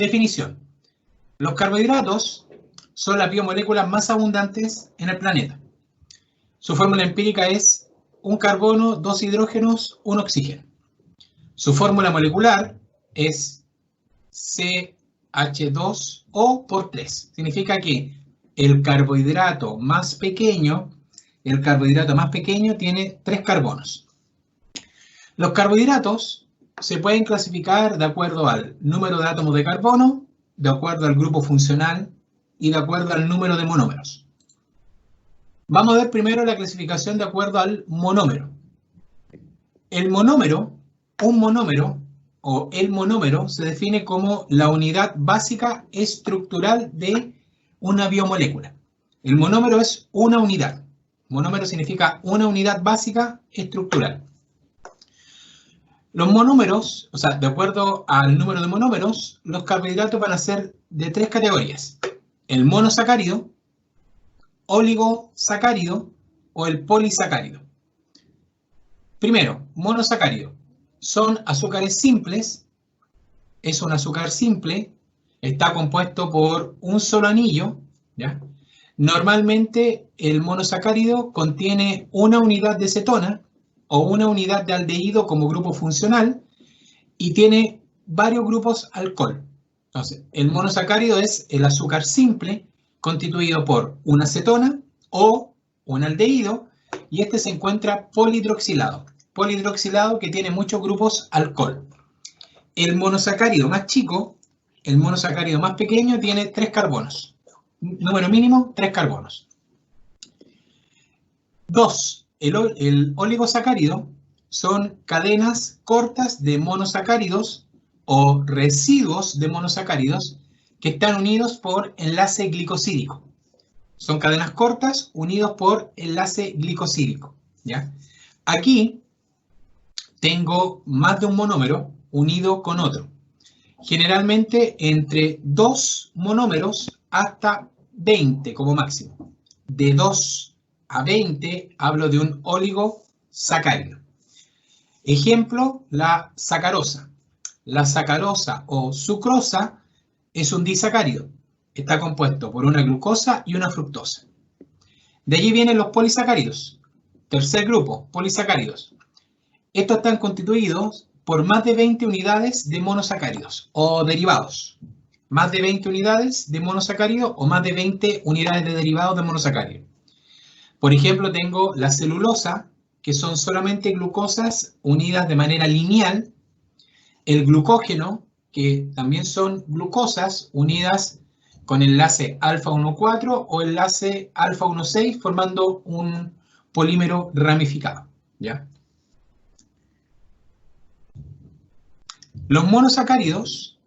Definición. Los carbohidratos son las biomoléculas más abundantes en el planeta. Su fórmula empírica es un carbono, 2 hidrógenos, 1 oxígeno. Su fórmula molecular es CH2O por 3. Significa que el carbohidrato más pequeño tiene 3 carbonos. Los carbohidratos se pueden clasificar de acuerdo al número de átomos de carbono, de acuerdo al grupo funcional y de acuerdo al número de monómeros. Vamos a ver primero la clasificación de acuerdo al monómero. El monómero se define como la unidad básica estructural de una biomolécula. El monómero es una unidad. Monómero significa una unidad básica estructural. Los monómeros, o sea, de acuerdo al número de monómeros, los carbohidratos van a ser de 3 categorías. El monosacárido, oligosacárido o el polisacárido. Primero, monosacárido. Son azúcares simples. Es un azúcar simple. Está compuesto por un solo anillo, ¿ya? Normalmente el monosacárido contiene una unidad de cetona o una unidad de aldehído como grupo funcional y tiene varios grupos alcohol. Entonces, el monosacárido es el azúcar simple constituido por una cetona o un aldehído y este se encuentra polihidroxilado. Polihidroxilado que tiene muchos grupos alcohol. El monosacárido más chico, el monosacárido más pequeño tiene 3 carbonos. Número mínimo, 3 carbonos. 2. El oligosacárido son cadenas cortas de monosacáridos o residuos de monosacáridos que están unidos por enlace glicosídico. Son cadenas cortas unidos por enlace glicosídico, ¿ya? Aquí tengo más de un monómero unido con otro. Generalmente entre 2 monómeros hasta 20 como máximo. De 2 a 20 hablo de un oligosacárido. Ejemplo, la sacarosa. La sacarosa o sucrosa es un disacárido. Está compuesto por una glucosa y una fructosa. De allí vienen los polisacáridos. Tercer grupo, polisacáridos. Estos están constituidos por más de 20 unidades de monosacáridos o derivados. Más de 20 unidades de monosacárido o más de 20 unidades de derivados de monosacárido. Por ejemplo, tengo la celulosa, que son solamente glucosas unidas de manera lineal. El glucógeno, que también son glucosas unidas con enlace alfa 1,4 o enlace alfa 1,6 formando un polímero ramificado, ¿ya? Los monosacáridos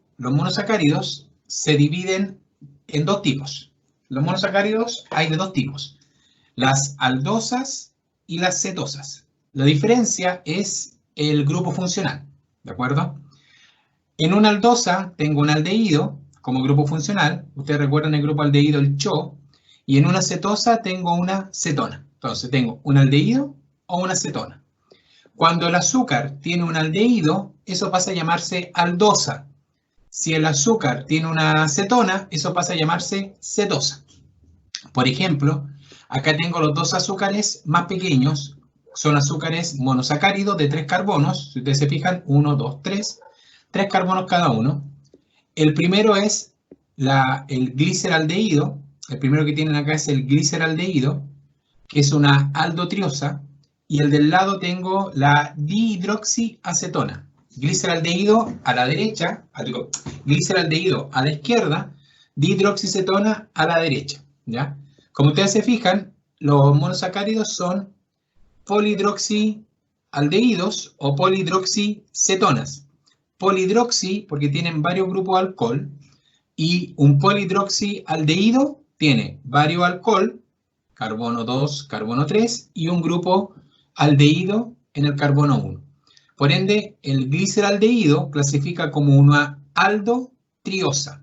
se dividen en 2 tipos. Los monosacáridos hay de 2 tipos, las aldosas y las cetosas. La diferencia es el grupo funcional, ¿de acuerdo? En una aldosa tengo un aldehído como grupo funcional, ustedes recuerdan el grupo aldehído, el CHO, y en una cetosa tengo una cetona. Entonces tengo un aldehído o una cetona. Cuando el azúcar tiene un aldehído, eso pasa a llamarse aldosa. Si el azúcar tiene una cetona, eso pasa a llamarse cetosa. Por ejemplo, acá tengo los 2 azúcares más pequeños, son azúcares monosacáridos de 3 carbonos, si ustedes se fijan, 1, 2, 3 carbonos cada uno. El primero es el gliceraldehído, el primero que tienen acá es el gliceraldehído, que es una aldotriosa, y el del lado tengo la dihidroxiacetona. Gliceraldehído a la derecha, gliceraldehído a la izquierda, dihidroxiacetona a la derecha, ¿ya? Como ustedes se fijan, los monosacáridos son polihidroxialdehídos o polihidroxicetonas. Polihidroxi porque tienen varios grupos de alcohol y un polihidroxialdehído tiene varios alcohol, carbono 2, carbono 3 y un grupo aldehído en el carbono 1. Por ende, el gliceraldehído clasifica como una aldotriosa.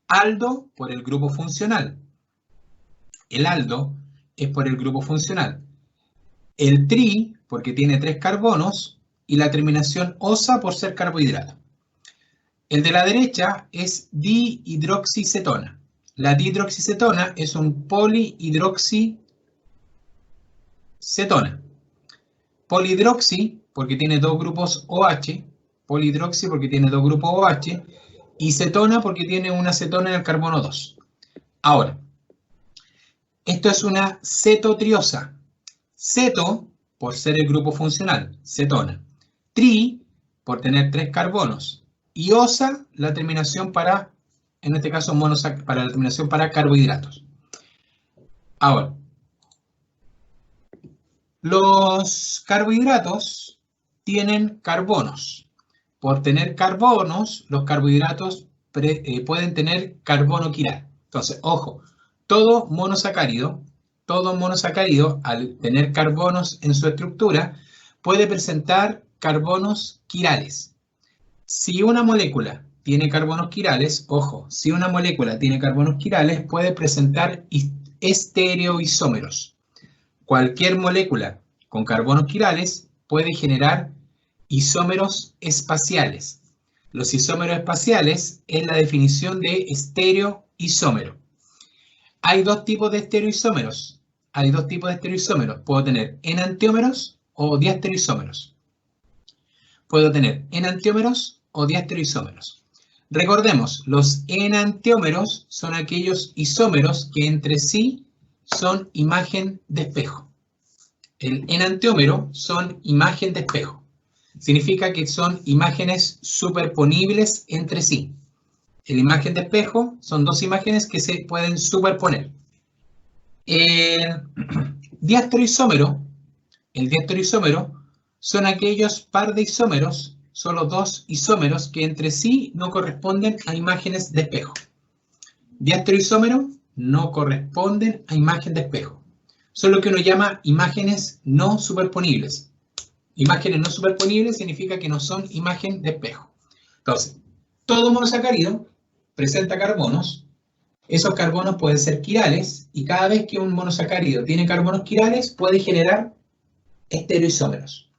Aldo por el grupo funcional. El aldo es por el grupo funcional. El tri porque tiene 3 carbonos y la terminación osa por ser carbohidrato. El de la derecha es dihidroxicetona. La dihidroxicetona es un polihidroxicetona. Polihidroxi porque tiene dos grupos OH, polihidroxi porque tiene dos grupos OH, y cetona porque tiene una cetona en el carbono 2. Ahora, esto es una cetotriosa. Ceto, por ser el grupo funcional, cetona. Tri, por tener 3 carbonos. Y osa, la terminación para, en este caso, para la terminación para carbohidratos. Ahora, los carbohidratos tienen carbonos. Por tener carbonos, los carbohidratos pueden tener carbono quiral. Entonces, ojo, todo monosacárido, al tener carbonos en su estructura, puede presentar carbonos quirales. Si una molécula tiene carbonos quirales, ojo, si una molécula tiene carbonos quirales, puede presentar estereoisómeros. Cualquier molécula con carbonos quirales puede generar isómeros espaciales. Los isómeros espaciales es la definición de estereoisómero. Hay dos tipos de estereoisómeros. Puedo tener enantiómeros o diastereoisómeros. Recordemos, los enantiómeros son aquellos isómeros que entre sí son imagen de espejo. El enantiómero son imagen de espejo. Significa que son imágenes superponibles entre sí. La imagen de espejo son dos imágenes que se pueden superponer. El diastereoisómero son aquellos par de isómeros, solo dos isómeros que entre sí no corresponden a imágenes de espejo. Diastereoisómero no corresponden a imagen de espejo. Son lo que uno llama imágenes no superponibles. Imágenes no superponibles significa que no son imagen de espejo. Entonces, todo monosacárido presenta carbonos. Esos carbonos pueden ser quirales y cada vez que un monosacárido tiene carbonos quirales puede generar estereoisómeros.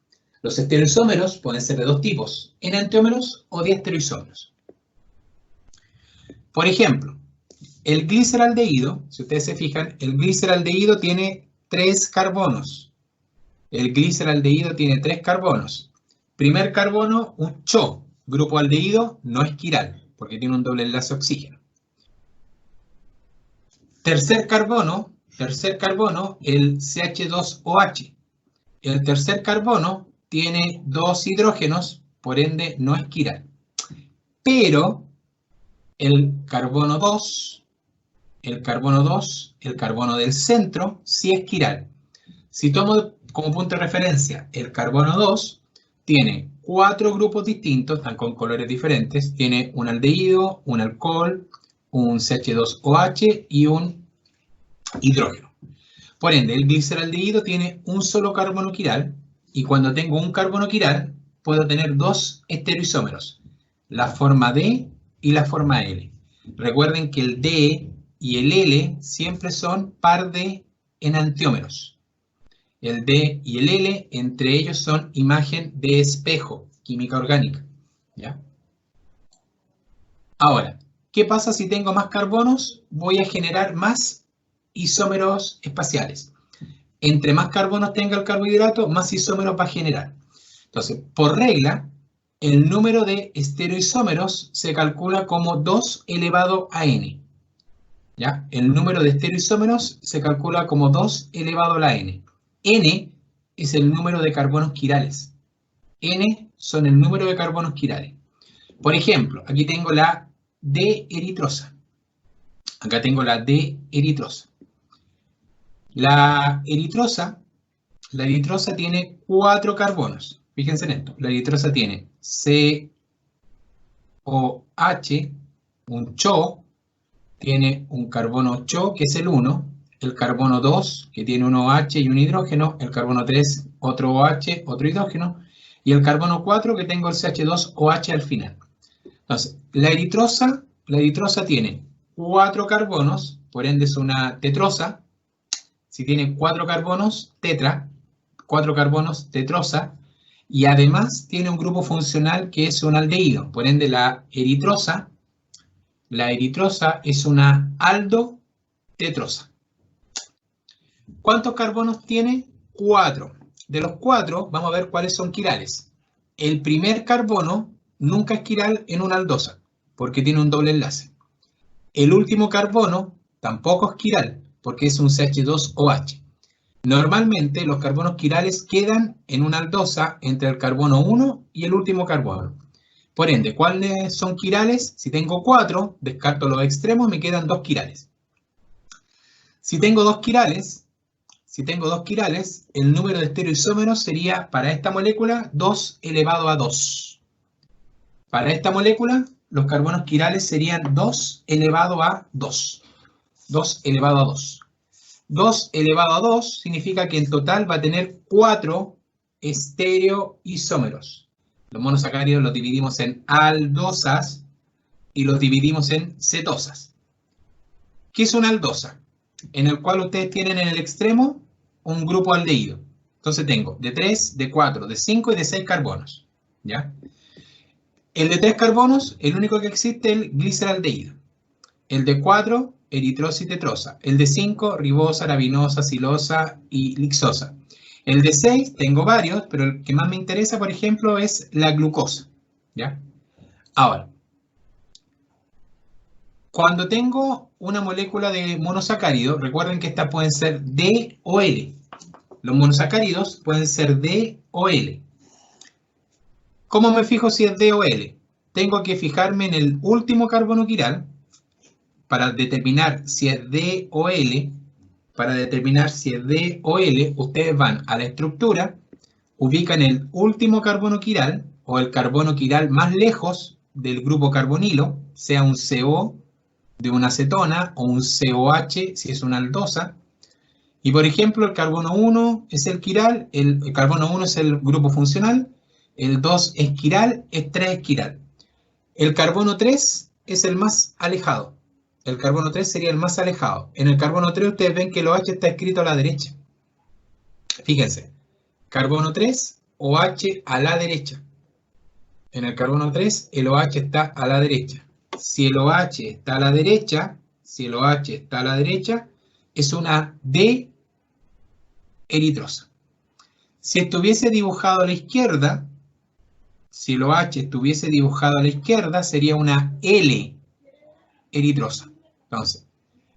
Los estereoisómeros pueden ser de dos tipos, enantiómeros o diastereoisómeros. Por ejemplo, el gliceraldehído, si ustedes se fijan, el gliceraldehído tiene 3 carbonos. Primer carbono, un CHO, grupo aldehído, no es quiral, porque tiene un doble enlace oxígeno. Tercer carbono, el CH2OH. El tercer carbono tiene 2 hidrógenos, por ende no es quiral. Pero el carbono 2, el carbono del centro, sí es quiral. Si tomo como punto de referencia el carbono 2, tiene 4 grupos distintos, están con colores diferentes. Tiene un aldehído, un alcohol, un CH2OH y un hidrógeno. Por ende, el gliceraldehído tiene un solo carbono quiral, y cuando tengo un carbono quiral, puedo tener 2 estereoisómeros, la forma D y la forma L. Recuerden que el D y el L siempre son par de enantiómeros. El D y el L, entre ellos, son imagen de espejo, química orgánica. ¿Ya? Ahora, ¿qué pasa si tengo más carbonos? Voy a generar más isómeros espaciales. Entre más carbonos tenga el carbohidrato, más isómeros va a generar. Entonces, por regla, el número de estereoisómeros se calcula como 2 elevado a n. ¿Ya? El número de estereoisómeros se calcula como 2 elevado a la n. N es el número de carbonos quirales. N son el número de carbonos quirales. Por ejemplo, aquí tengo la D-eritrosa. Acá tengo la D-eritrosa. La eritrosa tiene 4 carbonos. Fíjense en esto. La eritrosa tiene COH, un CHO, tiene un carbono CHO, que es el 1, el carbono 2, que tiene un OH y un hidrógeno, el carbono 3, otro OH, otro hidrógeno, y el carbono 4, que tengo el CH2OH al final. Entonces, la eritrosa tiene 4 carbonos, por ende es una tetrosa. Si tiene 4 carbonos, tetra, 4 carbonos, tetrosa, y además tiene un grupo funcional que es un aldehído. Por ende, la eritrosa es una aldotetrosa. ¿Cuántos carbonos tiene? 4. De los 4, vamos a ver cuáles son quirales. El primer carbono nunca es quiral en una aldosa, porque tiene un doble enlace. El último carbono tampoco es quiral, porque es un CH2OH. Normalmente los carbonos quirales quedan en una aldosa entre el carbono 1 y el último carbono. Por ende, ¿cuáles son quirales? Si tengo 4, descarto los extremos, me quedan 2 quirales. Si tengo dos quirales, el número de estereoisómeros sería, para esta molécula, 2 elevado a 2. Para esta molécula, los carbonos quirales serían 2 elevado a 2. 2 elevado a 2. 2 elevado a 2 significa que en total va a tener 4 estereoisómeros. Los monosacáridos los dividimos en aldosas y los dividimos en cetosas. ¿Qué es una aldosa? En el cual ustedes tienen en el extremo un grupo aldehído. Entonces tengo de 3, de 4, de 5 y de 6 carbonos. ¿Ya? El de 3 carbonos, el único que existe es el gliceraldehído. El de 4, eritrosa y tetrosa. El de 5, ribosa, arabinosa, silosa y lixosa. El de 6, tengo varios, pero el que más me interesa, por ejemplo, es la glucosa. ¿Ya? Ahora, cuando tengo una molécula de monosacárido, recuerden que estas pueden ser D o L. Los monosacáridos pueden ser D o L. ¿Cómo me fijo si es D o L? Tengo que fijarme en el último carbono quiral para determinar si es D o L. Para determinar si es D o L, ustedes van a la estructura, ubican el último carbono quiral o el carbono quiral más lejos del grupo carbonilo, sea un CO de una acetona o un COH si es una aldosa. Y por ejemplo, el carbono 1 es el quiral, el carbono 1 es el grupo funcional, el 2 es quiral, el 3 es quiral. El carbono 3 es el más alejado. El carbono 3 sería el más alejado. En el carbono 3 ustedes ven que el OH está escrito a la derecha. Fíjense, carbono 3, OH a la derecha. En el carbono 3 el OH está a la derecha. Si el OH está a la derecha, es una D eritrosa. Si estuviese dibujado a la izquierda, si el OH estuviese dibujado a la izquierda, sería una L eritrosa. Entonces,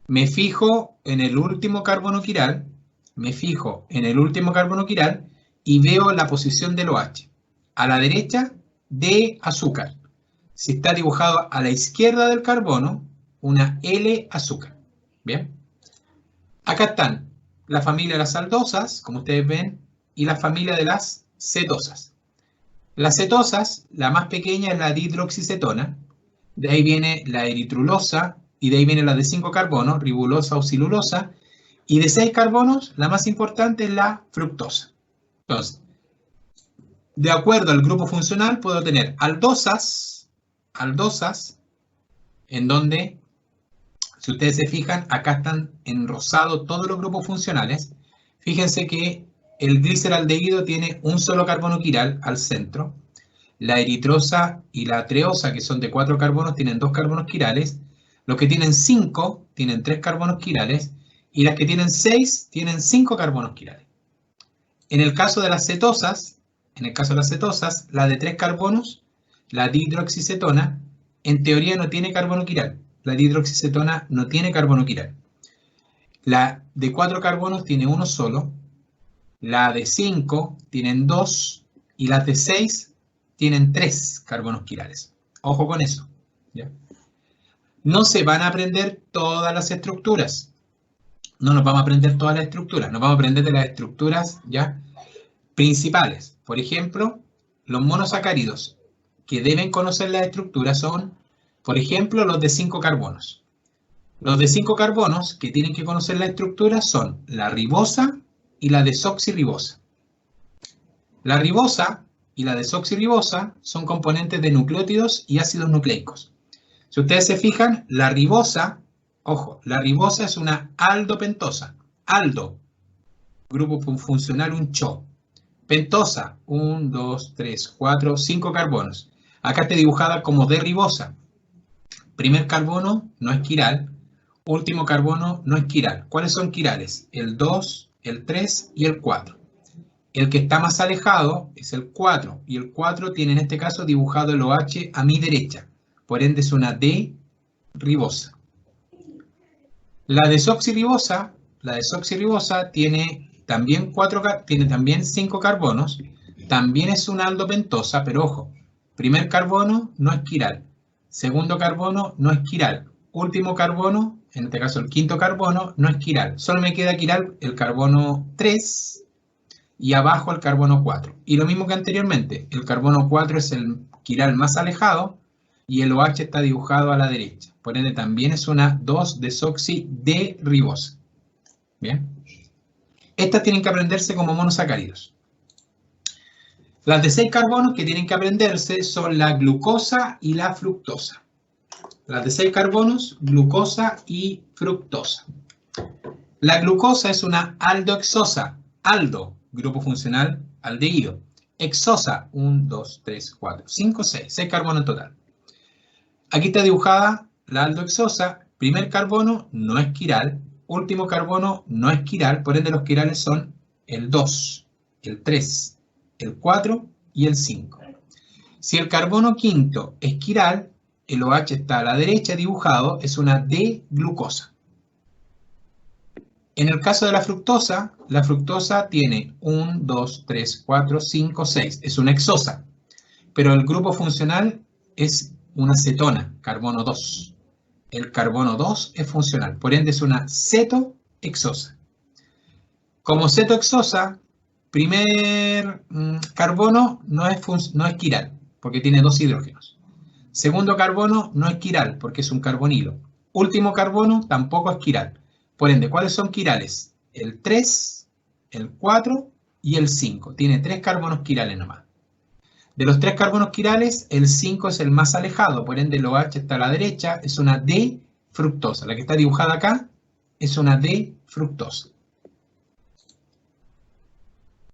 me fijo en el último carbono quiral, y veo la posición del OH. A la derecha, D azúcar. Si está dibujado a la izquierda del carbono, una L azúcar. ¿Bien? Acá están la familia de las aldosas, como ustedes ven, y la familia de las cetosas. Las cetosas, la más pequeña es la dihidroxicetona, de ahí viene la eritrulosa, y de ahí viene la de 5 carbonos, ribulosa o silulosa, y de 6 carbonos, la más importante es la fructosa. Entonces, de acuerdo al grupo funcional, puedo tener aldosas, en donde, si ustedes se fijan, acá están en rosado todos los grupos funcionales. Fíjense que el gliceraldehído tiene un solo carbono quiral al centro. La eritrosa y la treosa, que son de 4 carbonos, tienen 2 carbonos quirales. Los que tienen 5 tienen 3 carbonos quirales. Y las que tienen 6 tienen 5 carbonos quirales. En el caso de las cetosas, la de 3 carbonos, la dihidroxicetona, en teoría no tiene carbono quiral. La dihidroxicetona no tiene carbono quiral. La de 4 carbonos tiene uno solo. La de 5 tienen 2. Y las de 6 tienen 3 carbonos quirales. Ojo con eso. ¿Ya? No se van a aprender todas las estructuras. No nos vamos a aprender todas las estructuras. Nos vamos a aprender de las estructuras ya principales. Por ejemplo, los monosacáridos que deben conocer las estructuras son, por ejemplo, los de 5 carbonos. Los de 5 carbonos que tienen que conocer la estructura son la ribosa y la desoxirribosa. La ribosa y la desoxirribosa son componentes de nucleótidos y ácidos nucleicos. Si ustedes se fijan, la ribosa, ojo, la ribosa es una aldopentosa. Aldo, grupo funcional un CHO. Pentosa, 1, 2, 3, 4, 5 carbonos. Acá está dibujada como D-ribosa. Primer carbono no es quiral, último carbono no es quiral. ¿Cuáles son quirales? El 2, el 3 y el 4. El que está más alejado es el 4, y el 4 tiene en este caso dibujado el OH a mi derecha, por ende es una D-ribosa. La desoxirribosa tiene también 5 carbonos, también es una aldopentosa, pero ojo, primer carbono no es quiral, segundo carbono no es quiral, último carbono, en este caso el quinto carbono, no es quiral. Solo me queda quiral el carbono 3 y abajo el carbono 4. Y lo mismo que anteriormente, el carbono 4 es el quiral más alejado y el OH está dibujado a la derecha. Por ende también es una 2-desoxi-D-ribosa. Bien. Estas tienen que aprenderse como monosacáridos. Las de 6 carbonos que tienen que aprenderse son la glucosa y la fructosa. Las de 6 carbonos, glucosa y fructosa. La glucosa es una aldohexosa. Aldo, grupo funcional aldehído. Hexosa, 1, 2, 3, 4, 5, 6. 6 carbonos en total. Aquí está dibujada la aldohexosa. Primer carbono no es quiral. Último carbono no es quiral. Por ende los quirales son el 2, el 3, el 4 y el 5. Si el carbono quinto es quiral, el OH está a la derecha dibujado, es una D-glucosa. En el caso de la fructosa tiene 1, 2, 3, 4, 5, 6. Es una hexosa, pero el grupo funcional es una cetona, carbono 2. El carbono 2 es funcional, por ende es una cetohexosa. Como cetohexosa, primer carbono no es quiral, porque tiene 2 hidrógenos. Segundo carbono no es quiral, porque es un carbonilo. Último carbono tampoco es quiral. Por ende, ¿cuáles son quirales? El 3, el 4 y el 5. Tiene 3 carbonos quirales nomás. De los 3 carbonos quirales, el 5 es el más alejado, por ende el OH está a la derecha, es una D-fructosa. La que está dibujada acá es una D-fructosa.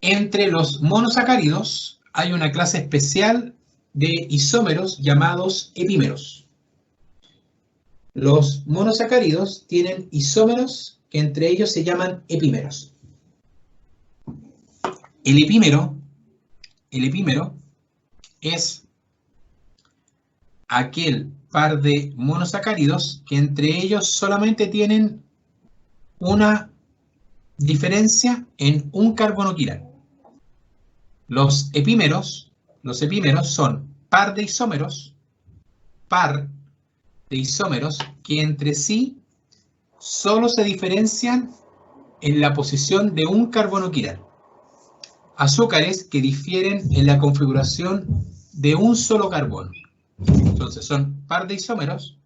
Entre los monosacáridos hay una clase especial de isómeros llamados epímeros. Los monosacáridos tienen isómeros que entre ellos se llaman epímeros. El epímero es aquel par de monosacáridos que entre ellos solamente tienen una diferencia en un carbono quiral. Los epímeros son par de isómeros que entre sí solo se diferencian en la posición de un carbono quiral. Azúcares que difieren en la configuración de un solo carbono. Entonces son par de isómeros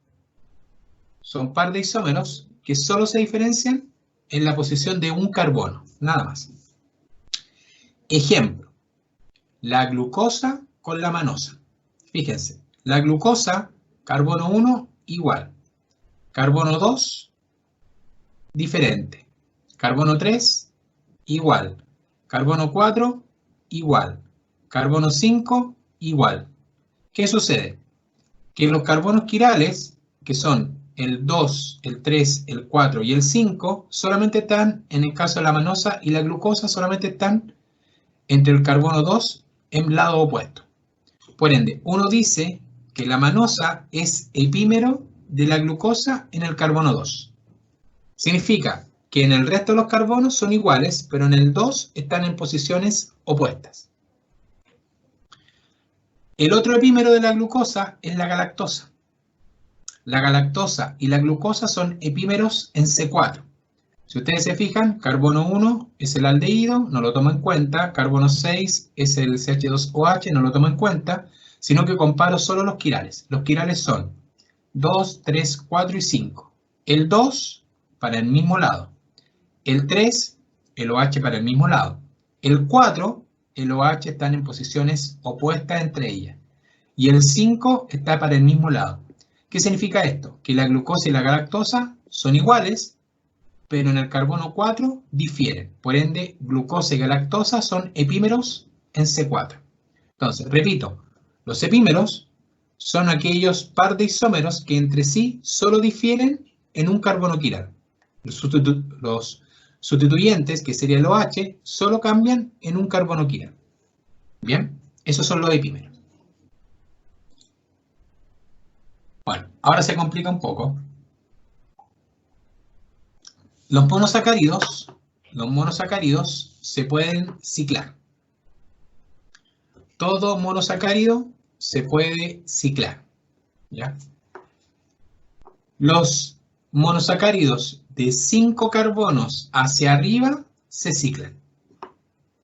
que solo se diferencian en la posición de un carbono, nada más. Ejemplo, la glucosa con la manosa. Fíjense, la glucosa, carbono 1, igual. Carbono 2, diferente. Carbono 3, igual. Carbono 4, igual. Carbono 5, igual. ¿Qué sucede? Que los carbonos quirales, que son el 2, el 3, el 4 y el 5, solamente están, en el caso de la manosa y la glucosa, solamente están entre el carbono 2 en lado opuesto. Por ende, uno dice que la manosa es epímero de la glucosa en el carbono 2. Significa que en el resto de los carbonos son iguales, pero en el 2 están en posiciones opuestas. El otro epímero de la glucosa es la galactosa. La galactosa y la glucosa son epímeros en C4. Si ustedes se fijan, carbono 1 es el aldehído, no lo tomo en cuenta. Carbono 6 es el CH2OH, no lo tomo en cuenta, sino que comparo solo los quirales. Los quirales son 2, 3, 4 y 5. El 2 para el mismo lado. El 3, el OH para el mismo lado. El 4, el OH están en posiciones opuestas entre ellas. Y el 5 está para el mismo lado. ¿Qué significa esto? Que la glucosa y la galactosa son iguales, pero en el carbono 4 difieren. Por ende, glucosa y galactosa son epímeros en C4. Entonces, repito, los epímeros son aquellos par de isómeros que entre sí solo difieren en un carbono quiral. Los sustituyentes, que sería el OH, solo cambian en un carbono quiral. Bien, esos son los epímeros. Bueno, ahora se complica un poco. Los monosacáridos se pueden ciclar. Todo monosacárido se puede ciclar, ¿ya? Los monosacáridos de 5 carbonos hacia arriba se ciclan.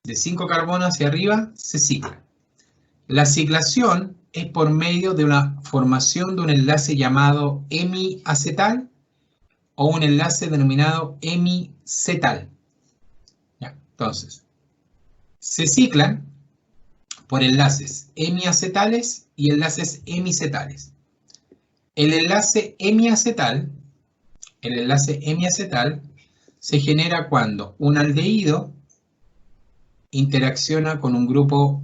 De 5 carbonos hacia arriba se ciclan. La ciclación es por medio de la formación de un enlace llamado hemiacetal o un enlace denominado hemicetal. ¿Ya? Entonces, se ciclan por enlaces hemiacetales y enlaces hemicetales. El enlace hemiacetal se genera cuando un aldehído interacciona con un grupo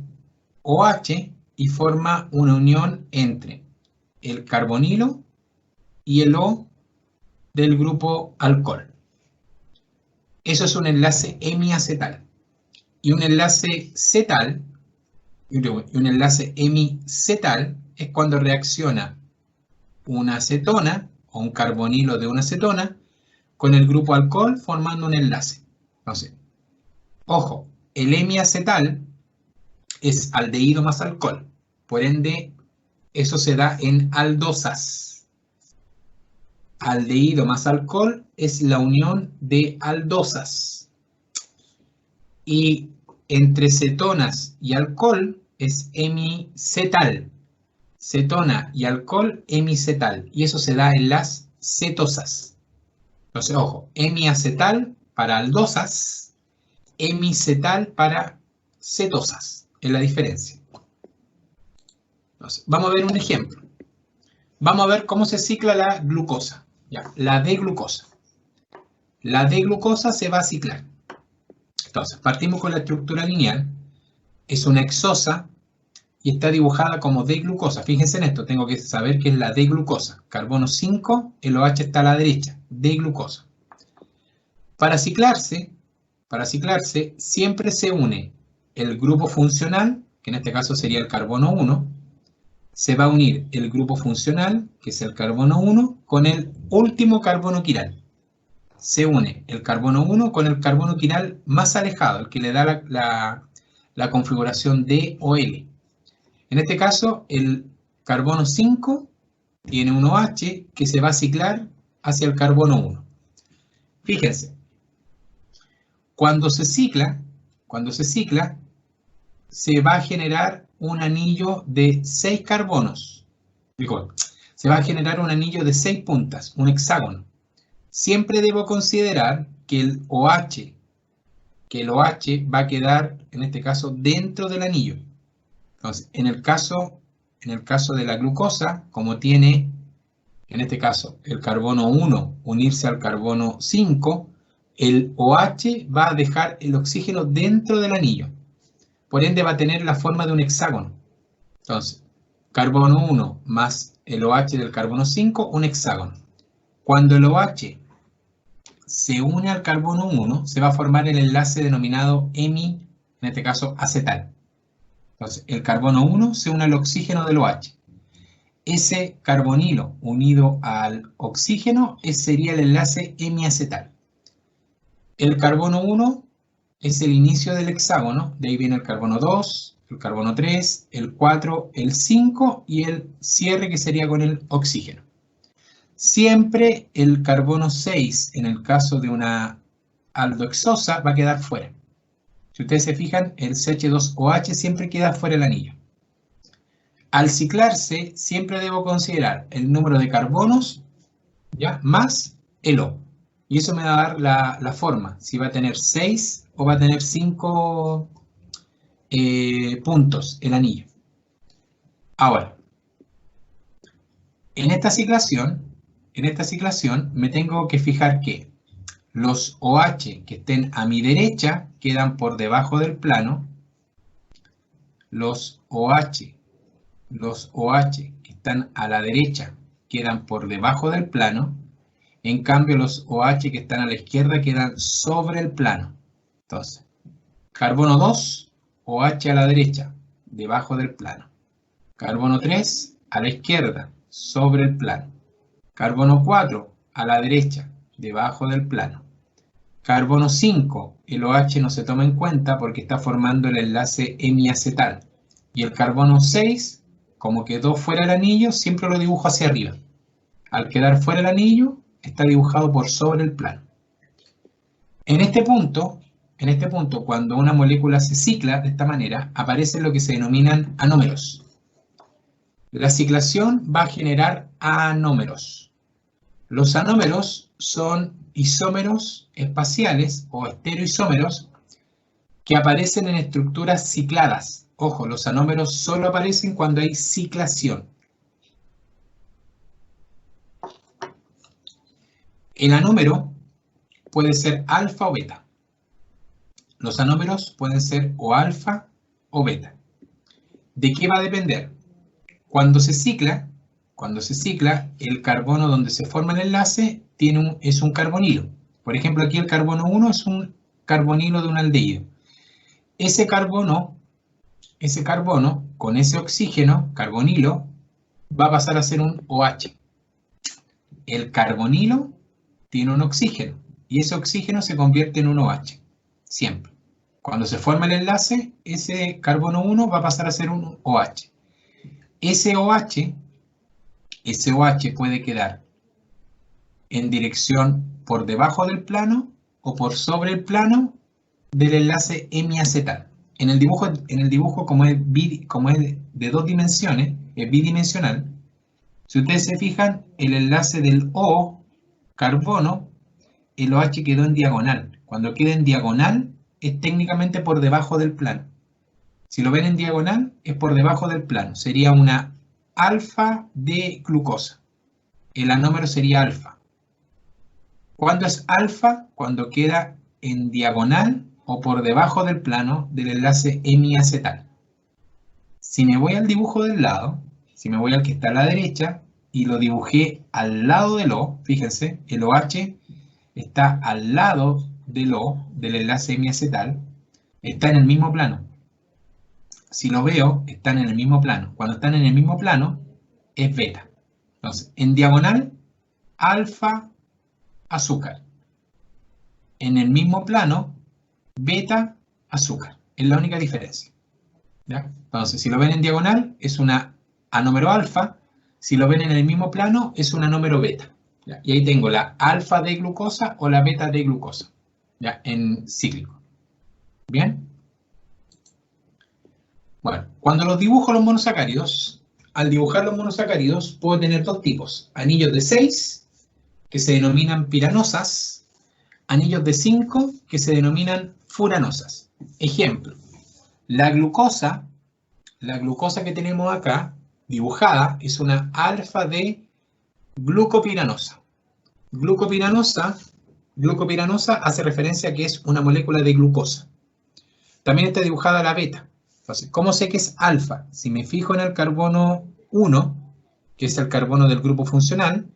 OH y forma una unión entre el carbonilo y el O del grupo alcohol. Eso es un enlace hemiacetal. Y un enlace cetal, y un enlace hemicetal, es cuando reacciona una acetona o un carbonilo de una acetona con el grupo alcohol formando un enlace. Entonces, ojo, el hemiacetal es aldehído más alcohol. Por ende, eso se da en aldosas. Aldehído más alcohol es la unión de aldosas. Y entre cetonas y alcohol es hemicetal. Cetona y alcohol hemicetal. Y eso se da en las cetosas. Entonces, ojo, hemiacetal para aldosas, hemicetal para cetosas. Es la diferencia. Entonces, vamos a ver un ejemplo. Vamos a ver cómo se cicla la glucosa. Ya, la D-glucosa. La D-glucosa se va a ciclar. Entonces, partimos con la estructura lineal. Es una hexosa y está dibujada como D-glucosa. Fíjense en esto, tengo que saber que es la D-glucosa. Carbono 5, el OH está a la derecha. D-glucosa. Para ciclarse, siempre se une el grupo funcional, que en este caso sería el carbono 1, se va a unir el grupo funcional, que es el carbono 1, con el último carbono quiral. Se une el carbono 1 con el carbono quiral más alejado, el que le da la configuración D o L. En este caso, el carbono 5 tiene un OH que se va a ciclar hacia el carbono 1. Fíjense, cuando se cicla, se va a generar un anillo de 6 carbonos. Se va a generar un anillo de 6 puntas, un hexágono. Siempre debo considerar que el OH va a quedar, en este caso, dentro del anillo. Entonces, en el caso de la glucosa, como tiene, en este caso, el carbono 1 unirse al carbono 5, el OH va a dejar el oxígeno dentro del anillo. Por ende, va a tener la forma de un hexágono. Entonces, carbono 1 más el OH del carbono 5, un hexágono. Cuando el OH se une al carbono 1, se va a formar el enlace denominado hemi, en este caso acetal. Entonces, el carbono 1 se une al oxígeno del OH. Ese carbonilo unido al oxígeno sería el enlace hemiacetal. El carbono 1 es el inicio del hexágono, de ahí viene el carbono 2, el carbono 3, el 4, el 5 y el cierre que sería con el oxígeno. Siempre el carbono 6, en el caso de una aldohexosa, va a quedar fuera. Si ustedes se fijan, el CH2OH siempre queda fuera del anillo. Al ciclarse, siempre debo considerar el número de carbonos, ¿ya?, más el O. Y eso me va a dar la forma, si va a tener 6 o va a tener 5 puntos el anillo. Ahora, en esta ciclación me tengo que fijar que Los OH que estén a mi derecha quedan por debajo del plano. Los OH que están a la derecha quedan por debajo del plano. En cambio, los OH que están a la izquierda quedan sobre el plano. Entonces, carbono 2, OH a la derecha, debajo del plano. Carbono 3, a la izquierda, sobre el plano. Carbono 4, a la derecha, debajo del plano. Carbono 5, el OH no se toma en cuenta porque está formando el enlace hemiacetal. Y el carbono 6, como quedó fuera del anillo, siempre lo dibujo hacia arriba. Al quedar fuera del anillo, está dibujado por sobre el plano. En este punto, cuando una molécula se cicla de esta manera, aparecen lo que se denominan anómeros. La ciclación va a generar anómeros. Los anómeros son isómeros espaciales o estereoisómeros que aparecen en estructuras cicladas. Ojo, los anómeros solo aparecen cuando hay ciclación. El anómero puede ser alfa o beta. Los anómeros pueden ser o alfa o beta. ¿De qué va a depender? Cuando se cicla, el carbono donde se forma el enlace es un carbonilo. Por ejemplo, aquí el carbono 1 es un carbonilo de un aldehído. Ese carbono con ese oxígeno, carbonilo, va a pasar a ser un OH. El carbonilo tiene un oxígeno y ese oxígeno se convierte en un OH, siempre. Cuando se forma el enlace, ese carbono 1 va a pasar a ser un OH. Ese OH puede quedar en dirección por debajo del plano o por sobre el plano del enlace hemiacetal. En el dibujo como es de dos dimensiones, es bidimensional, si ustedes se fijan, el enlace del O, carbono, el OH quedó en diagonal. Cuando queda en diagonal, es técnicamente por debajo del plano. Si lo ven en diagonal, es por debajo del plano. Sería una alfa de glucosa. El anómero sería alfa. ¿Cuándo es alfa? Cuando queda en diagonal o por debajo del plano del enlace hemiacetal. Si me voy al dibujo del lado, si me voy al que está a la derecha y lo dibujé al lado del O, fíjense, el OH está al lado del O, del enlace hemiacetal, está en el mismo plano. Si lo veo, están en el mismo plano. Cuando están en el mismo plano, es beta. Entonces, en diagonal, alfa, azúcar. En el mismo plano, beta, azúcar. Es la única diferencia. ¿Ya? Entonces, si lo ven en diagonal, es una anómero alfa. Si lo ven en el mismo plano, es un anómero beta. ¿Ya? Y ahí tengo la alfa de glucosa o la beta de glucosa, ¿ya? En cíclico. ¿Bien? Bueno, cuando los dibujo los monosacáridos, al dibujar los monosacáridos puedo tener dos tipos. Anillos de 6, que se denominan piranosas. Anillos de 5, que se denominan furanosas. Ejemplo, la glucosa que tenemos acá, dibujada, es una alfa de glucopiranosa. Glucopiranosa hace referencia a que es una molécula de glucosa. También está dibujada la beta. Entonces, ¿cómo sé que es alfa? Si me fijo en el carbono 1, que es el carbono del grupo funcional,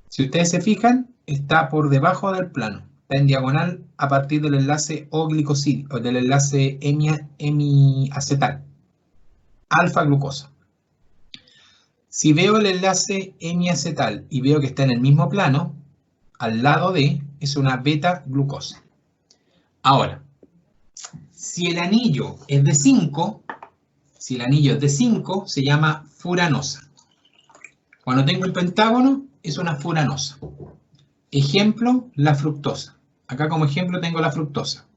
si ustedes se fijan, está por debajo del plano. Está en diagonal a partir del enlace O-glicosídeo, o del enlace hemiacetal. Alfa glucosa. Si veo el enlace hemiacetal y veo que está en el mismo plano, al lado de, es una beta glucosa. Ahora, si el anillo es de 5, se llama furanosa. Cuando tengo un pentágono, es una furanosa. Ejemplo, la fructosa. Acá como ejemplo tengo la fructosa.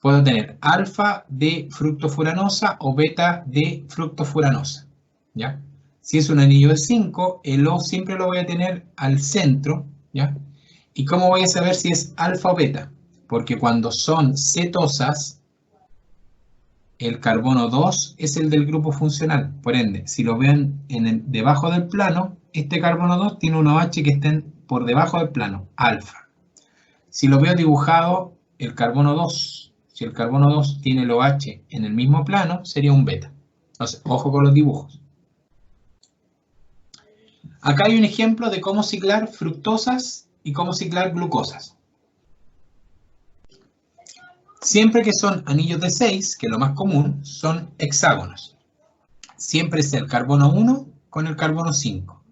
Puedo tener alfa de fructofuranosa o beta de fructofuranosa. ¿Ya? Si es un anillo de 5, el O siempre lo voy a tener al centro. ¿Ya? ¿Y cómo voy a saber si es alfa o beta? Porque cuando son cetosas, el carbono 2 es el del grupo funcional. Por ende, si lo ven debajo del plano, este carbono 2 tiene un OH que está por debajo del plano, alfa. Si lo veo dibujado, el carbono 2, si el carbono 2 tiene el OH en el mismo plano, sería un beta. Entonces, ojo con los dibujos. Acá hay un ejemplo de cómo ciclar fructosas y cómo ciclar glucosas. Siempre que son anillos de 6, que es lo más común, son hexágonos. Siempre es el carbono 1 con el carbono 5.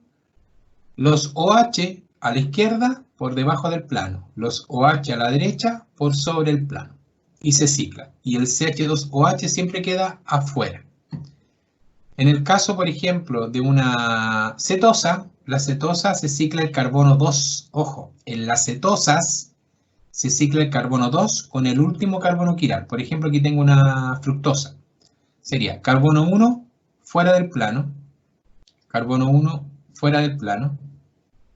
Los OH a la izquierda por debajo del plano, los OH a la derecha por sobre el plano. Y se cicla. Y el CH2OH siempre queda afuera. En el caso, por ejemplo, de una cetosa, la cetosa se cicla el carbono 2. Ojo, en las cetosas se cicla el carbono 2 con el último carbono quiral. Por ejemplo, aquí tengo una fructosa. Sería carbono 1 fuera del plano, carbono 1 fuera del plano,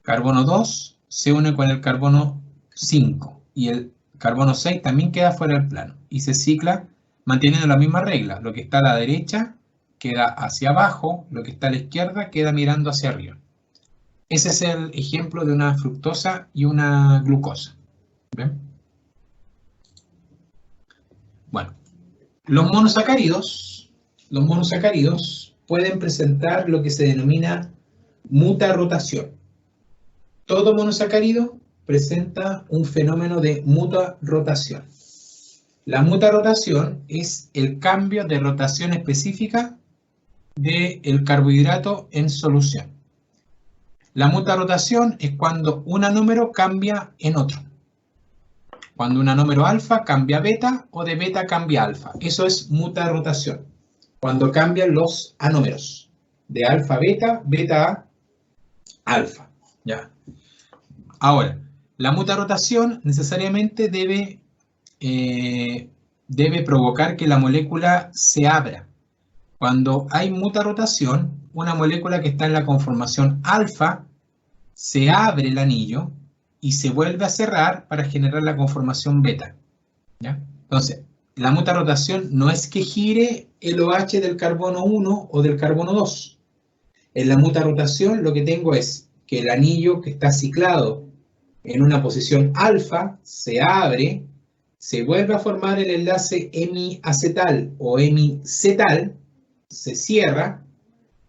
carbono 2 se une con el carbono 5 y el carbono 6 también queda fuera del plano y se cicla manteniendo la misma regla. Lo que está a la derecha queda hacia abajo, lo que está a la izquierda queda mirando hacia arriba. Ese es el ejemplo de una fructosa y una glucosa. ¿Ven? Bueno, los monosacáridos pueden presentar lo que se denomina muta-rotación. Todo monosacárido presenta un fenómeno de mutua rotación. La muta rotación es el cambio de rotación específica del carbohidrato en solución. La muta rotación es cuando un anómero cambia en otro. Cuando un anómero alfa cambia a beta o de beta cambia a alfa. Eso es muta rotación. Cuando cambian los anómeros de alfa a beta, beta a alfa. ¿Ya? Ahora, la muta rotación necesariamente debe provocar que la molécula se abra. Cuando hay muta rotación, una molécula que está en la conformación alfa se abre el anillo y se vuelve a cerrar para generar la conformación beta. ¿Ya? Entonces, la muta rotación no es que gire el OH del carbono 1 o del carbono 2. En la muta rotación lo que tengo es que el anillo que está ciclado en una posición alfa se abre, se vuelve a formar el enlace hemiacetal o hemicetal, se cierra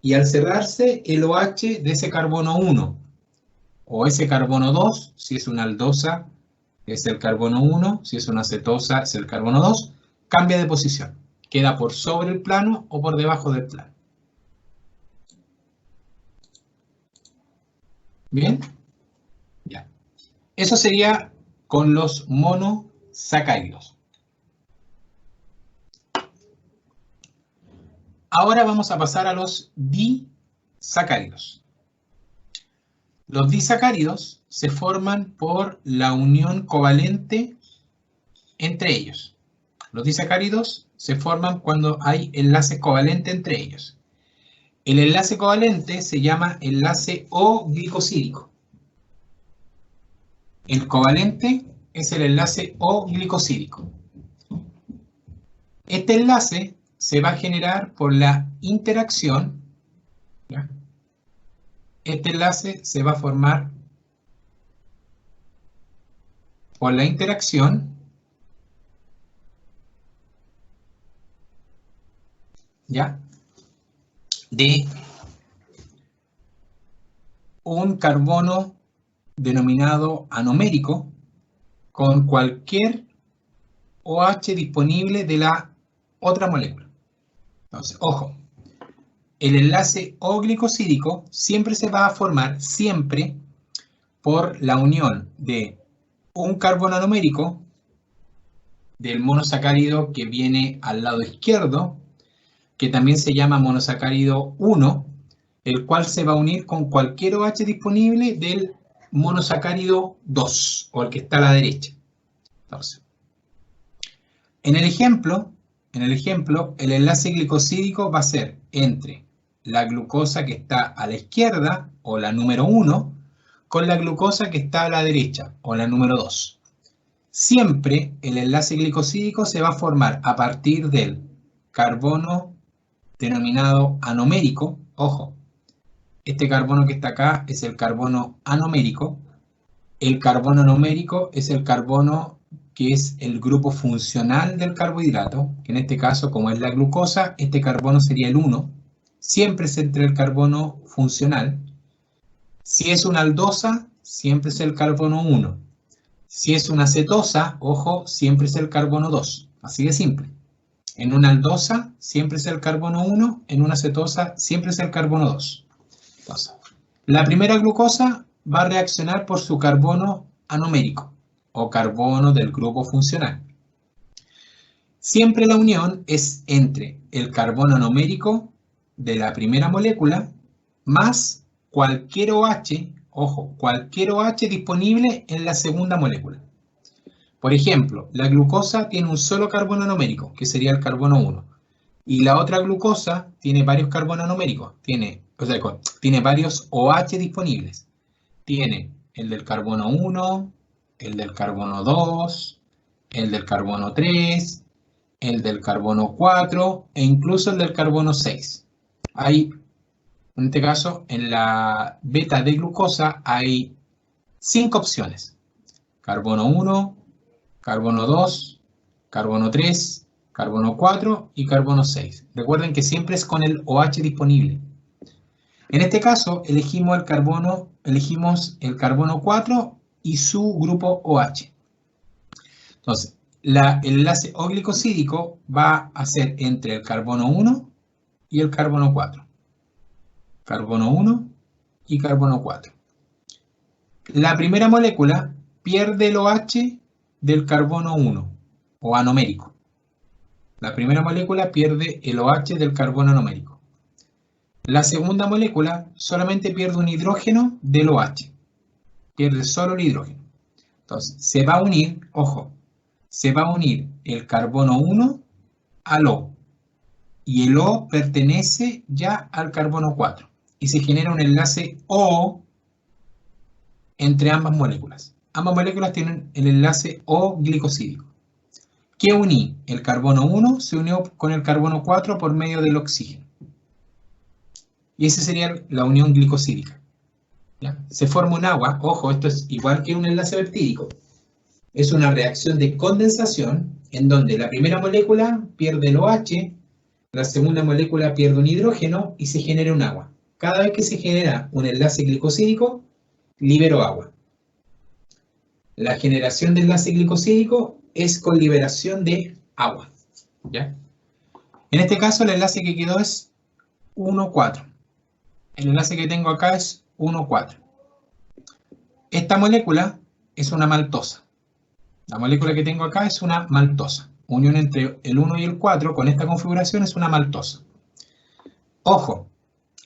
y al cerrarse el OH de ese carbono 1 o ese carbono 2, si es una aldosa es el carbono 1, si es una cetosa es el carbono 2, cambia de posición, queda por sobre el plano o por debajo del plano. ¿Bien? Ya. Eso sería con los monosacáridos. Ahora vamos a pasar a los disacáridos. Los disacáridos se forman por la unión covalente entre ellos. Los disacáridos se forman cuando hay enlace covalente entre ellos. El enlace covalente se llama enlace O-glicosídico. El covalente es el enlace O-glicosídico. Este enlace se va a generar por la interacción. ¿Ya? Este enlace se va a formar por la interacción, ¿ya?, de un carbono denominado anomérico con cualquier OH disponible de la otra molécula. Entonces, ojo, el enlace O-glicosídico siempre se va a formar por la unión de un carbono anomérico del monosacárido que viene al lado izquierdo, que también se llama monosacárido 1, el cual se va a unir con cualquier OH disponible del monosacárido 2, o el que está a la derecha. Entonces, en el ejemplo, el enlace glicosídico va a ser entre la glucosa que está a la izquierda, o la número 1, con la glucosa que está a la derecha, o la número 2. Siempre el enlace glicosídico se va a formar a partir del carbono denominado anomérico. Ojo, este carbono que está acá es el carbono anomérico, el carbono numérico es el carbono que es el grupo funcional del carbohidrato, que en este caso, como es la glucosa, este carbono sería el 1. Siempre es entre el carbono funcional. Si es una aldosa, siempre es el carbono 1. Si es una cetosa, ojo, siempre es el carbono 2. Así de simple. En una aldosa siempre es el carbono 1, en una cetosa siempre es el carbono 2. Entonces, la primera glucosa va a reaccionar por su carbono anomérico o carbono del grupo funcional. Siempre la unión es entre el carbono anomérico de la primera molécula más cualquier OH, ojo, cualquier OH disponible en la segunda molécula. Por ejemplo, la glucosa tiene un solo carbono anomérico, que sería el carbono 1. Y la otra glucosa tiene varios carbonos anoméricos, tiene varios OH disponibles. Tiene el del carbono 1, el del carbono 2, el del carbono 3, el del carbono 4 e incluso el del carbono 6. Hay, en este caso, en la beta de glucosa hay 5 opciones. Carbono 1, carbono 2, carbono 3, carbono 4 y carbono 6. Recuerden que siempre es con el OH disponible. En este caso, elegimos el carbono 4 y su grupo OH. Entonces, el enlace O-glicosídico va a ser entre el carbono 1 y el carbono 4. Carbono 1 y carbono 4. La primera molécula pierde el OH del carbono 1, o anomérico. La primera molécula pierde el OH del carbono anomérico. La segunda molécula solamente pierde un hidrógeno del OH. Pierde solo el hidrógeno. Entonces, se va a unir, ojo, se va a unir el carbono 1 al O. Y el O pertenece ya al carbono 4. Y se genera un enlace O entre ambas moléculas. Ambas moléculas tienen el enlace O-glicosídico. ¿Qué uní? El carbono 1 se unió con el carbono 4 por medio del oxígeno. Y esa sería la unión glicosídica. ¿Ya? Se forma un agua. Ojo, esto es igual que un enlace peptídico. Es una reacción de condensación en donde la primera molécula pierde el OH, la segunda molécula pierde un hidrógeno y se genera un agua. Cada vez que se genera un enlace glicosídico, libero agua. La generación de enlace glicosídico es con liberación de agua. ¿Ya? En este caso, el enlace que quedó es 1,4. El enlace que tengo acá es 1,4. Esta molécula es una maltosa. La molécula que tengo acá es una maltosa. Unión entre el 1 y el 4 con esta configuración es una maltosa. Ojo,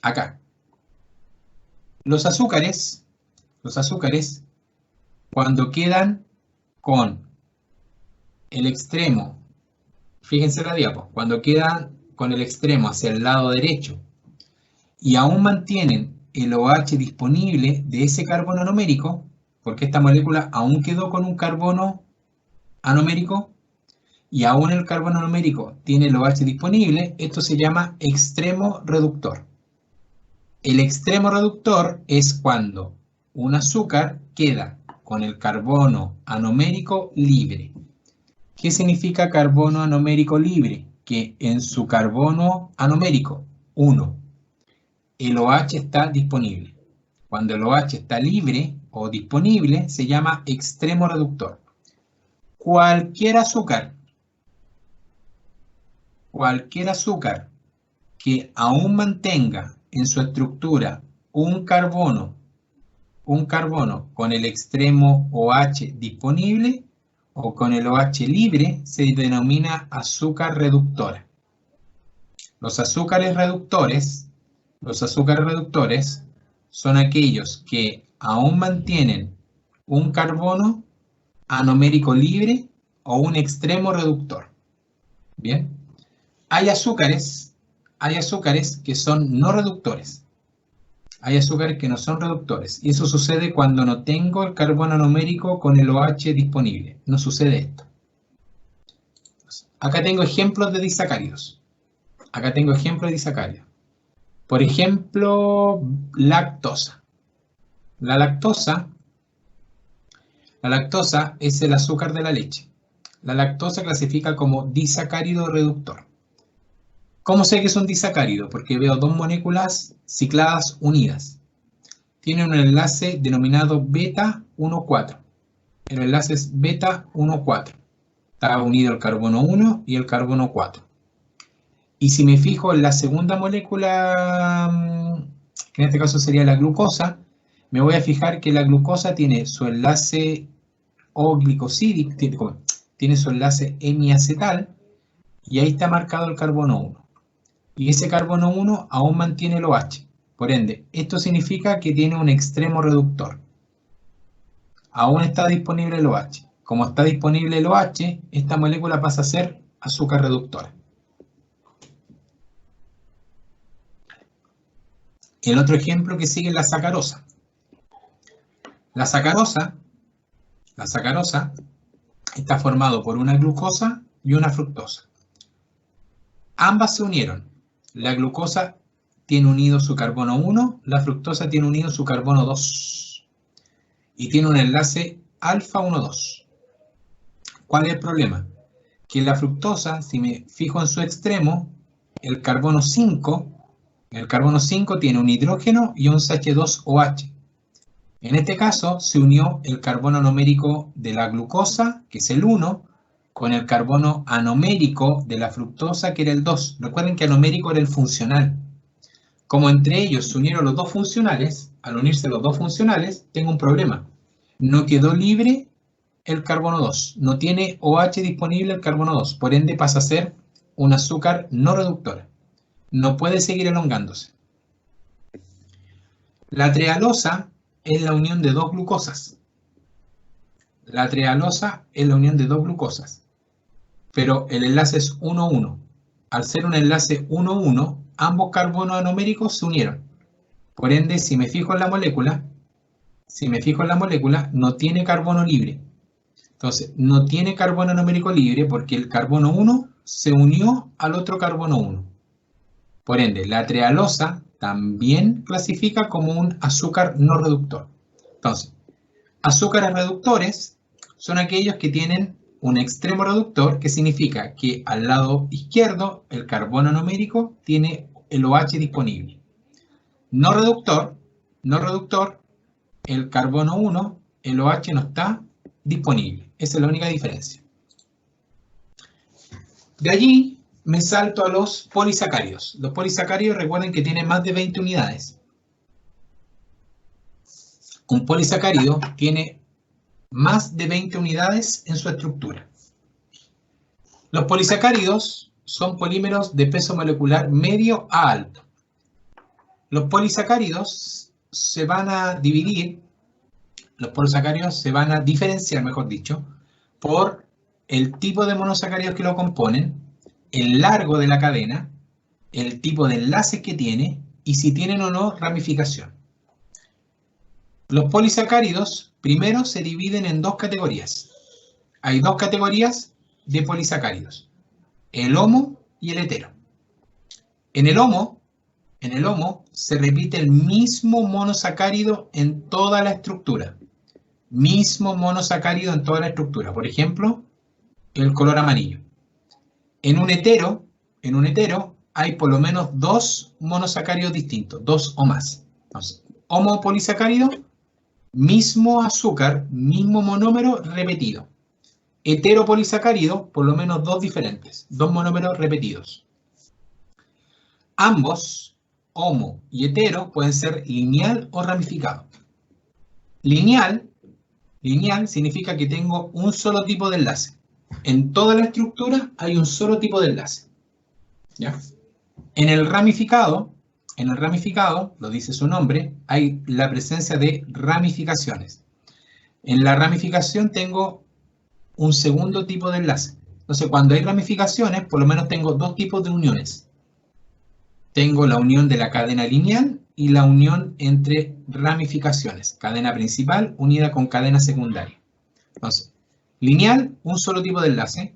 acá. Los azúcares, cuando quedan con el extremo, fíjense la diapo, cuando quedan con el extremo hacia el lado derecho y aún mantienen el OH disponible de ese carbono anomérico, porque esta molécula aún quedó con un carbono anomérico y aún el carbono anomérico tiene el OH disponible, esto se llama extremo reductor. El extremo reductor es cuando un azúcar queda con el carbono anomérico libre. ¿Qué significa carbono anomérico libre? Que en su carbono anomérico, 1, el OH está disponible. Cuando el OH está libre o disponible, se llama extremo reductor. Cualquier azúcar que aún mantenga en su estructura un carbono con el extremo OH disponible o con el OH libre se denomina azúcar reductora. Los azúcares reductores son aquellos que aún mantienen un carbono anomérico libre o un extremo reductor. Bien. Hay azúcares que son no reductores. Hay azúcares que no son reductores. Y eso sucede cuando no tengo el carbono anomérico con el OH disponible. No sucede esto. Acá tengo ejemplos de disacáridos. Por ejemplo, lactosa. La lactosa La lactosa es el azúcar de la leche. La lactosa clasifica como disacárido reductor. ¿Cómo sé que es un disacárido? Porque veo dos moléculas cicladas unidas. Tiene un enlace denominado beta 1,4. El enlace es beta 1,4. Está unido el carbono 1 y el carbono 4. Y si me fijo en la segunda molécula, que en este caso sería la glucosa, me voy a fijar que la glucosa tiene su enlace O-glicosídico, tiene su enlace hemiacetal, y ahí está marcado el carbono 1. Y ese carbono 1 aún mantiene el OH. Por ende, esto significa que tiene un extremo reductor. Aún está disponible el OH. Como está disponible el OH, esta molécula pasa a ser azúcar reductora. El otro ejemplo que sigue es la sacarosa. La sacarosa está formado por una glucosa y una fructosa. Ambas se unieron. La glucosa tiene unido su carbono 1, la fructosa tiene unido su carbono 2. Y tiene un enlace alfa 1,2. ¿Cuál es el problema? Que la fructosa, si me fijo en su extremo, el carbono 5 tiene un hidrógeno y un CH2OH. En este caso se unió el carbono anomérico de la glucosa, que es el 1, con el carbono anomérico de la fructosa, que era el 2. Recuerden que anomérico era el funcional. Como entre ellos se unieron los dos funcionales, al unirse los dos funcionales, tengo un problema. No quedó libre el carbono 2. No tiene OH disponible el carbono 2. Por ende pasa a ser un azúcar no reductora. No puede seguir elongándose. La trealosa es la unión de dos glucosas. La trealosa es la unión de dos glucosas. Pero el enlace es 1,1. Al ser un enlace 1,1, ambos carbonos anoméricos se unieron. Por ende, si me fijo en la molécula, no tiene carbono libre. Entonces, no tiene carbono anomérico libre porque el carbono 1 se unió al otro carbono 1. Por ende, la trealosa también clasifica como un azúcar no reductor. Entonces, azúcares reductores son aquellos que tienen un extremo reductor, que significa que al lado izquierdo el carbono anomérico tiene el OH disponible. No reductor, el carbono 1, el OH no está disponible. Esa es la única diferencia. De allí me salto a los polisacáridos. Los polisacáridos, recuerden que tienen más de 20 unidades. Un polisacárido tiene más de 20 unidades en su estructura. Los polisacáridos son polímeros de peso molecular medio a alto. Los polisacáridos se van a diferenciar, mejor dicho, por el tipo de monosacáridos que lo componen, el largo de la cadena, el tipo de enlaces que tiene y si tienen o no ramificación. Los polisacáridos primero se dividen en dos categorías. Hay dos categorías de polisacáridos, el homo y el hetero. En el homo se repite el mismo monosacárido en toda la estructura. Por ejemplo, el color amarillo. En un hetero hay por lo menos dos monosacáridos distintos, dos o más. Entonces, homopolisacárido, mismo azúcar, mismo monómero repetido. Heteropolisacárido, por lo menos dos diferentes, dos monómeros repetidos. Ambos, homo y hetero, pueden ser lineal o ramificado. Lineal significa que tengo un solo tipo de enlace. En toda la estructura hay un solo tipo de enlace. ¿Ya? En el ramificado, lo dice su nombre, hay la presencia de ramificaciones. En la ramificación tengo un segundo tipo de enlace. Entonces, cuando hay ramificaciones, por lo menos tengo dos tipos de uniones. Tengo la unión de la cadena lineal y la unión entre ramificaciones. Cadena principal unida con cadena secundaria. Entonces, lineal, un solo tipo de enlace.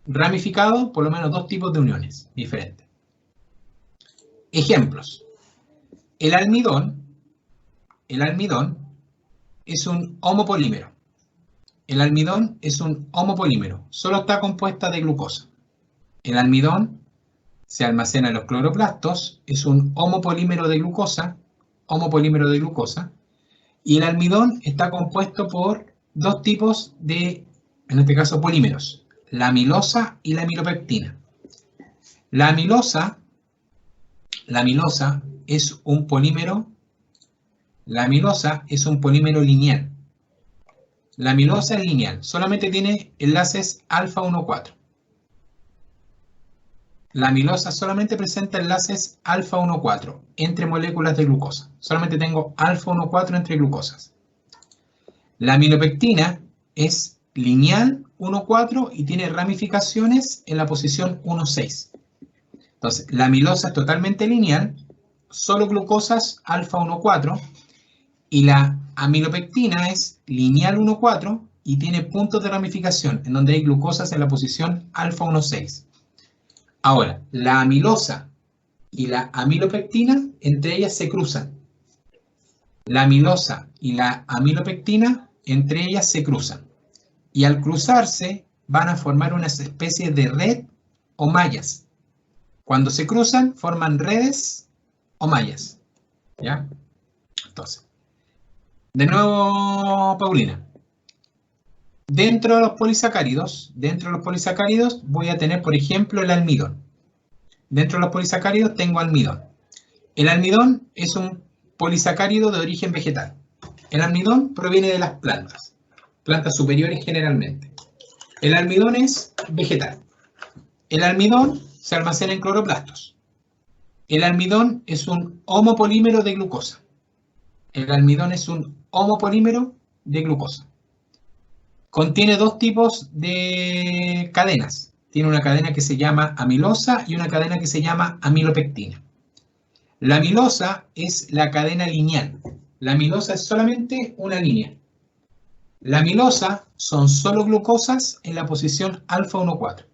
Ramificado, por lo menos dos tipos de uniones diferentes. Ejemplos. El almidón es un homopolímero. el almidón es un homopolímero, solo está compuesta de glucosa. El almidón se almacena en los cloroplastos, es un homopolímero de glucosa, y el almidón está compuesto por dos tipos de, en este caso, polímeros, la amilosa y la amilopectina. La amilosa es un polímero, lineal. La amilosa es lineal, solamente tiene enlaces alfa 1,4. La amilosa solamente presenta enlaces alfa 1,4 entre moléculas de glucosa. Solamente tengo alfa 1,4 entre glucosas. La amilopectina es lineal 1,4 y tiene ramificaciones en la posición 1,6. Entonces, la amilosa es totalmente lineal, solo glucosas alfa 1,4, y la amilopectina es lineal 1,4 y tiene puntos de ramificación en donde hay glucosas en la posición alfa 1,6. Ahora, la amilosa y la amilopectina, entre ellas se cruzan. La amilosa y la amilopectina, entre ellas se cruzan. Y al cruzarse, van a formar una especie de red o mallas. Cuando se cruzan, forman redes o mallas. ¿Ya? Entonces, de nuevo, Paulina. Dentro de los polisacáridos voy a tener, por ejemplo, el almidón. Dentro de los polisacáridos tengo almidón. El almidón es un polisacárido de origen vegetal. El almidón proviene de las plantas superiores generalmente. El almidón es vegetal. El almidón se almacena en cloroplastos. El almidón es un homopolímero de glucosa. Contiene dos tipos de cadenas. Tiene una cadena que se llama amilosa y una cadena que se llama amilopectina. La amilosa es la cadena lineal. La amilosa es solamente una línea. La amilosa son solo glucosas en la posición alfa 1,4.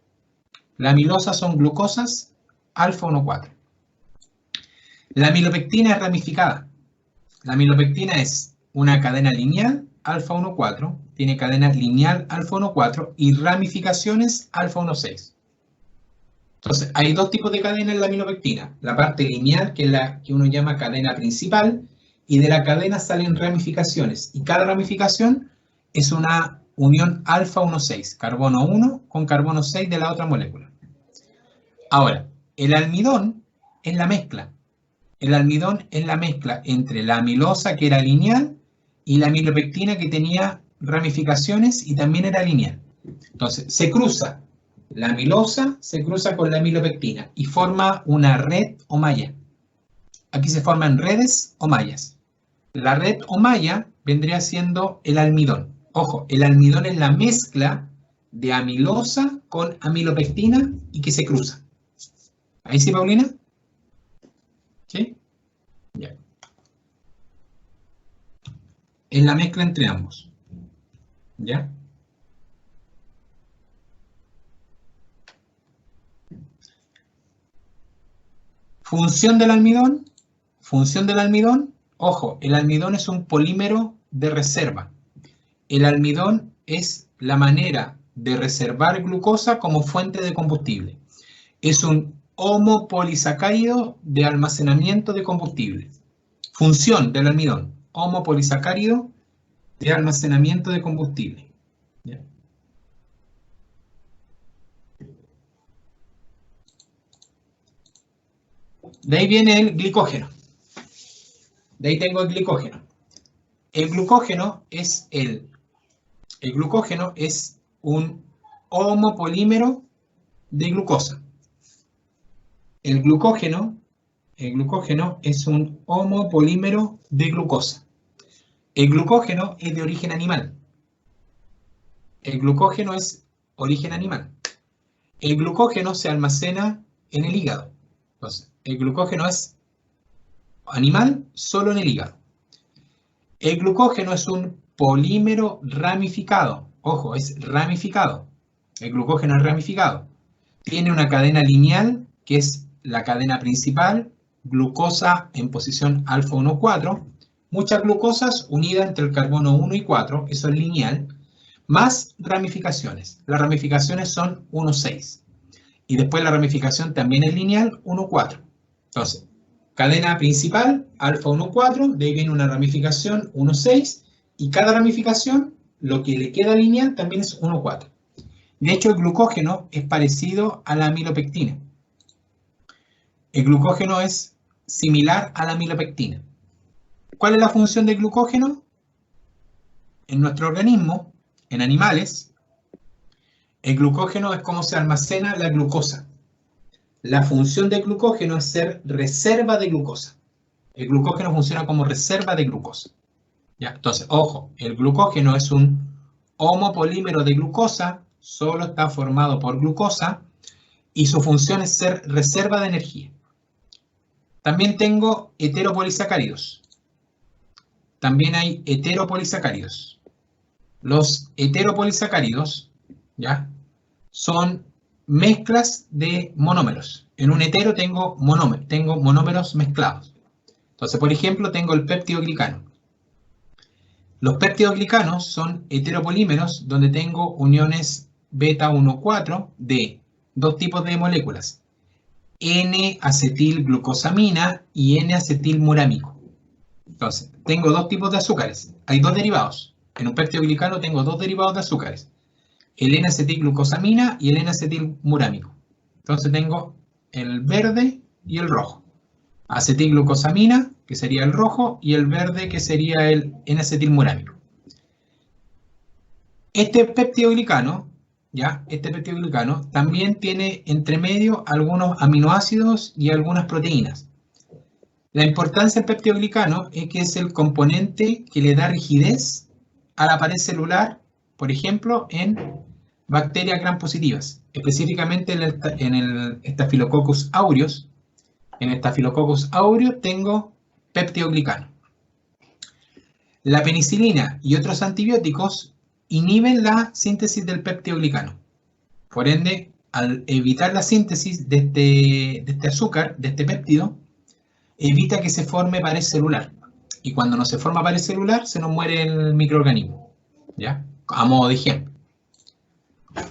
La amilosa son glucosas alfa 1,4. La amilopectina es ramificada. La amilopectina es una cadena lineal alfa 1,4, tiene cadena lineal alfa 1,4 y ramificaciones alfa 1,6. Entonces, hay dos tipos de cadena en la amilopectina. La parte lineal, que es la que uno llama cadena principal, y de la cadena salen ramificaciones. Y cada ramificación es una unión alfa 1,6, carbono 1 con carbono 6 de la otra molécula. Ahora, el almidón es la mezcla. El almidón es la mezcla entre la amilosa, que era lineal, y la amilopectina, que tenía ramificaciones y también era lineal. Entonces, se cruza. La amilosa se cruza con la amilopectina y forma una red o malla. Aquí se forman redes o mallas. La red o malla vendría siendo el almidón. Ojo, el almidón es la mezcla de amilosa con amilopectina y que se cruza. ¿Ahí sí, Paulina? ¿Sí? Ya. Es la mezcla entre ambos. ¿Ya? Función del almidón. Ojo, el almidón es un polímero de reserva. El almidón es la manera de reservar glucosa como fuente de combustible. Es un homopolisacárido de almacenamiento de combustible. Función del almidón, homopolisacárido de almacenamiento de combustible. ¿Ya? De ahí viene el glicógeno. De ahí tengo el glicógeno. El glucógeno es un homopolímero de glucosa. El glucógeno es un homopolímero de glucosa. El glucógeno es de origen animal. El glucógeno se almacena en el hígado. Entonces, el glucógeno es animal solo en el hígado. El glucógeno es un polímero ramificado. Ojo, es ramificado. El glucógeno es ramificado. Tiene una cadena lineal, que es la cadena principal, glucosa en posición alfa 1,4. Muchas glucosas unidas entre el carbono 1 y 4, eso es lineal, más ramificaciones. Las ramificaciones son 1,6. Y después la ramificación también es lineal, 1,4. Entonces, cadena principal, alfa 1,4, de ahí viene una ramificación 1,6, y cada ramificación, lo que le queda lineal también es 1,4. De hecho, el glucógeno es parecido a la amilopectina. El glucógeno es similar a la amilopectina. ¿Cuál es la función del glucógeno? En nuestro organismo, en animales, el glucógeno es como se almacena la glucosa. La función del glucógeno es ser reserva de glucosa. El glucógeno funciona como reserva de glucosa. ¿Ya? Entonces, ojo, el glucógeno es un homopolímero de glucosa, solo está formado por glucosa, y su función es ser reserva de energía. También tengo heteropolisacáridos. También hay heteropolisacáridos. Los heteropolisacáridos, ¿ya?, son mezclas de monómeros. En un hetero tengo monómeros mezclados. Entonces, por ejemplo, tengo el péptidoglicano. Los péptidoglicanos son heteropolímeros donde tengo uniones beta 1,4 de dos tipos de moléculas, N-acetilglucosamina y N-acetilmurámico. Entonces, tengo dos tipos de azúcares. Hay dos derivados. En un péptidoglicano tengo dos derivados de azúcares, el N-acetilglucosamina y el N-acetilmurámico. Entonces tengo el verde y el rojo. Acetilglucosamina, que sería el rojo, y el verde, que sería el N-acetilmurámico. Este peptidoglicano también tiene entre medio algunos aminoácidos y algunas proteínas. La importancia del peptidoglicano es que es el componente que le da rigidez a la pared celular, por ejemplo, en bacterias gram positivas, específicamente en el Staphylococcus aureus. En el Staphylococcus aureus tengo peptidoglicano. La penicilina y otros antibióticos inhiben la síntesis del peptidoglicano. Por ende, al evitar la síntesis de este azúcar, de este péptido, evita que se forme pared celular. Y cuando no se forma pared celular, se nos muere el microorganismo. ¿Ya? A modo de ejemplo.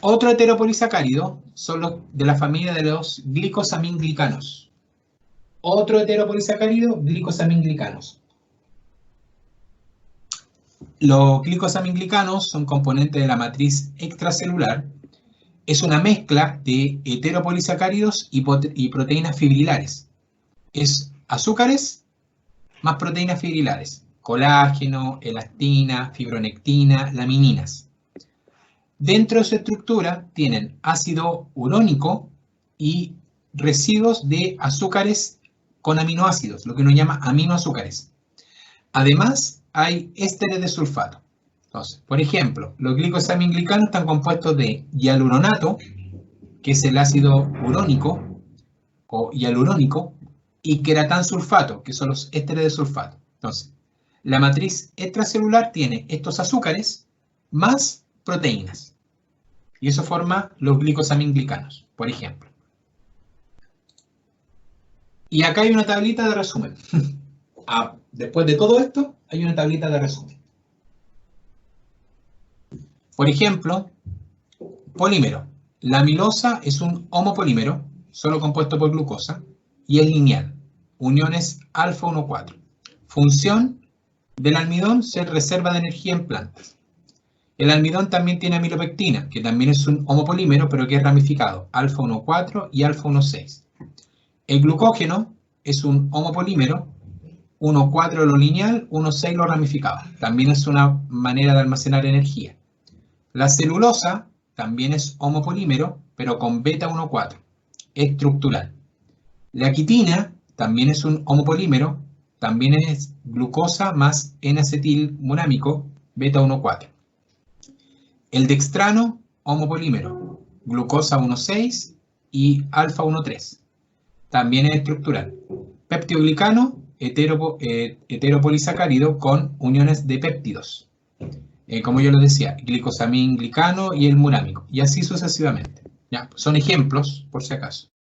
Otro heteropolisacárido son los de la familia de los glicosaminglicanos. Otro heteropolisacárido, glicosaminglicanos. Los glicosaminglicanos son componentes de la matriz extracelular. Es una mezcla de heteropolisacáridos y proteínas fibrilares. Es azúcares más proteínas fibrilares. Colágeno, elastina, fibronectina, lamininas. Dentro de su estructura tienen ácido urónico y residuos de azúcares con aminoácidos, lo que uno llama aminoazúcares. Además, hay ésteres de sulfato. Entonces, por ejemplo, los glicosaminglicanos están compuestos de hialuronato, que es el ácido urónico o hialurónico, y queratansulfato, que son los ésteres de sulfato. Entonces, la matriz extracelular tiene estos azúcares más proteínas. Y eso forma los glicosaminglicanos, por ejemplo. Y acá hay una tablita de resumen. Después de todo esto, hay una tablita de resumen. Por ejemplo, polímero. La amilosa es un homopolímero, solo compuesto por glucosa, y es lineal. Uniones alfa 1,4. Función del almidón, ser reserva de energía en plantas. El almidón también tiene amilopectina, que también es un homopolímero, pero que es ramificado, alfa 1,4 y alfa 1,6. El glucógeno es un homopolímero, 1,4 lo lineal, 1,6 lo ramificado. También es una manera de almacenar energía. La celulosa también es homopolímero, pero con beta 1,4, estructural. La quitina también es un homopolímero, también es glucosa más N-acetilmurámico, beta 1,4. El dextrano, homopolímero, glucosa 1,6 y alfa 1,3. También es estructural. Peptidoglicano, heteropolisacárido con uniones de péptidos. Como yo les decía, glicosaminglicano y el murámico. Y así sucesivamente. ¿Ya? Son ejemplos, por si acaso.